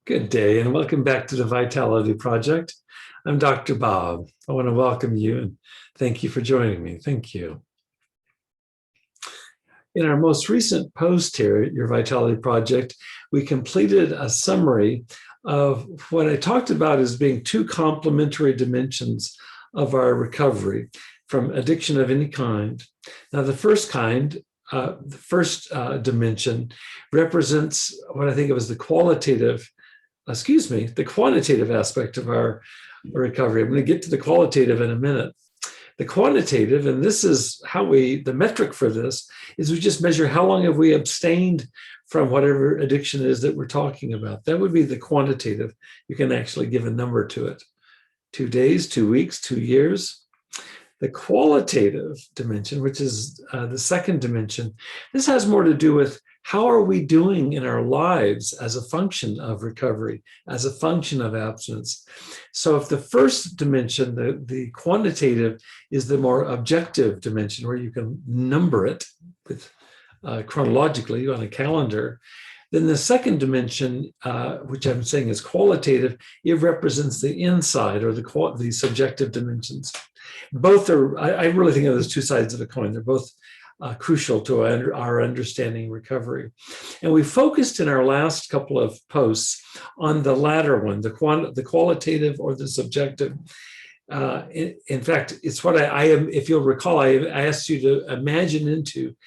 Good day and welcome back to the Vitality Project. I'm Dr. Bob. I want to welcome you and thank you for joining me. Thank you. In our most recent post here at your Vitality Project, we completed a summary of what I talked about as being two complementary dimensions of our recovery from addiction of any kind. Now, the first dimension represents what I think of as the quantitative aspect of our recovery. I'm going to get to the qualitative in a minute. The quantitative, and this is the metric for this, is we just measure how long have we abstained from whatever addiction it is that we're talking about. That would be the quantitative. You can actually give a number to it. 2 days, 2 weeks, 2 years. The qualitative dimension, which is the second dimension, this has more to do with how are we doing in our lives as a function of recovery, as a function of abstinence. So if the first dimension, the quantitative, is the more objective dimension where you can number it with chronologically on a calendar, then the second dimension, which I'm saying is qualitative, it represents the inside or the subjective dimensions. Both are, I really think of those two sides of a coin. They're both crucial to our understanding recovery. And we focused in our last couple of posts on the latter one, the qualitative or the subjective. In fact, it's what I am, if you'll recall, I asked you to imagine into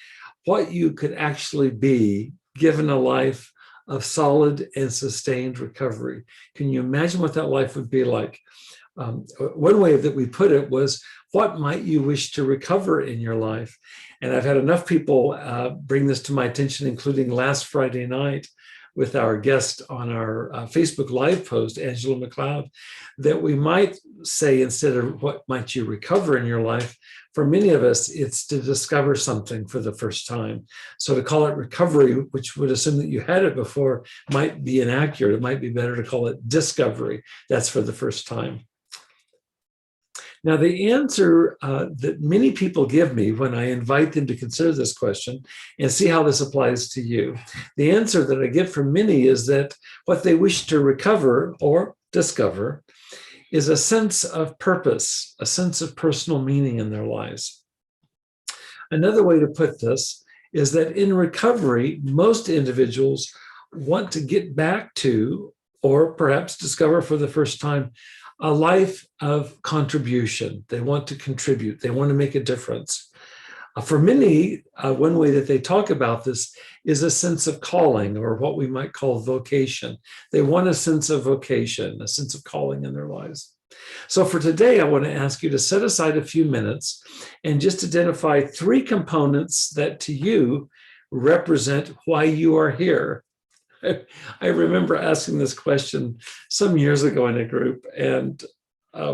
what you could actually be given a life of solid and sustained recovery. Can you imagine what that life would be like? One way that we put it was, what might you wish to recover in your life? And I've had enough people bring this to my attention, including last Friday night with our guest on our Facebook Live post, Angela McLeod, that we might say, instead of what might you recover in your life, for many of us, it's to discover something for the first time. So to call it recovery, which would assume that you had it before, might be inaccurate. It might be better to call it discovery. That's for the first time. Now, the answer that many people give me when I invite them to consider this question and see how this applies to you, the answer that I get from many is that what they wish to recover or discover is a sense of purpose, a sense of personal meaning in their lives. Another way to put this is that in recovery, most individuals want to get back to, or perhaps discover for the first time, a life of contribution. They want to contribute. They want to make a difference. For many, one way that they talk about this is a sense of calling, or what we might call vocation. They want a sense of vocation, a sense of calling in their lives. So for today, I want to ask you to set aside a few minutes and just identify 3 components that to you represent why you are here. I remember asking this question some years ago in a group, and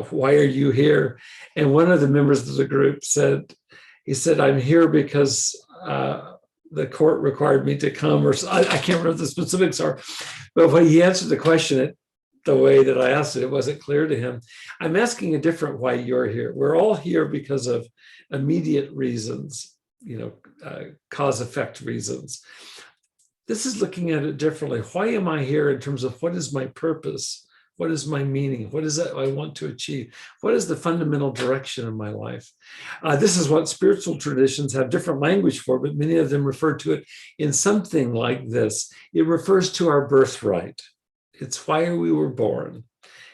why are you here? And one of the members of the group said, I'm here because the court required me to come, or I can't remember what the specifics are, but when he answered the question, the way that I asked it, it wasn't clear to him. I'm asking a different why you're here. We're all here because of immediate reasons, cause-effect reasons. This is looking at it differently. Why am I here in terms of what is my purpose? What is my meaning? What is it I want to achieve? What is the fundamental direction of my life? This is what spiritual traditions have different language for, but many of them refer to it in something like this. It refers to our birthright. It's why we were born.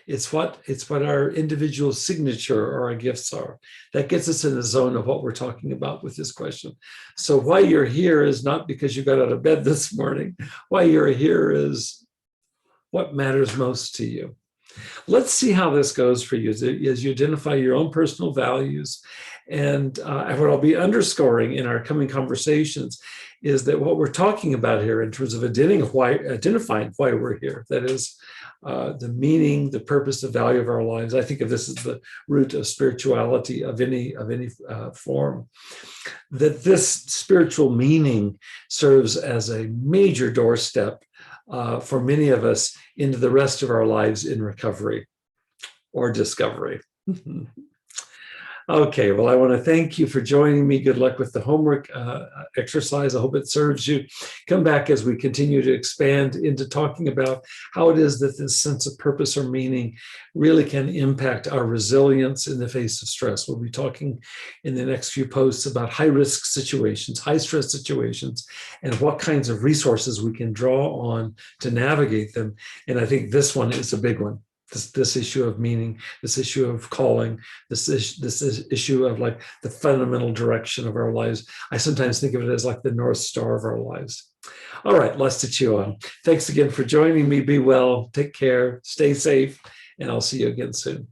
It's what our individual signature or our gifts are. That gets us in the zone of what we're talking about with this question. So why you're here is not because you got out of bed this morning. Why you're here is what matters most to you. Let's see how this goes for you as you identify your own personal values. And what I'll be underscoring in our coming conversations is that what we're talking about here in terms of identifying why we're here, that is, the meaning, the purpose, the value of our lives. I think of this as the root of spirituality of any form. That this spiritual meaning serves as a major doorstep for many of us into the rest of our lives in recovery or discovery. Okay, well, I want to thank you for joining me. Good luck with the homework exercise. I hope it serves you. Come back as we continue to expand into talking about how it is that this sense of purpose or meaning really can impact our resilience in the face of stress. We'll be talking in the next few posts about high-risk situations, high-stress situations, and what kinds of resources we can draw on to navigate them. And I think this one is a big one. This issue of meaning, this issue of calling, this issue of like the fundamental direction of our lives. I sometimes think of it as like the North Star of our lives. All right, lots to chew on. Thanks again for joining me. Be well, take care, stay safe, and I'll see you again soon.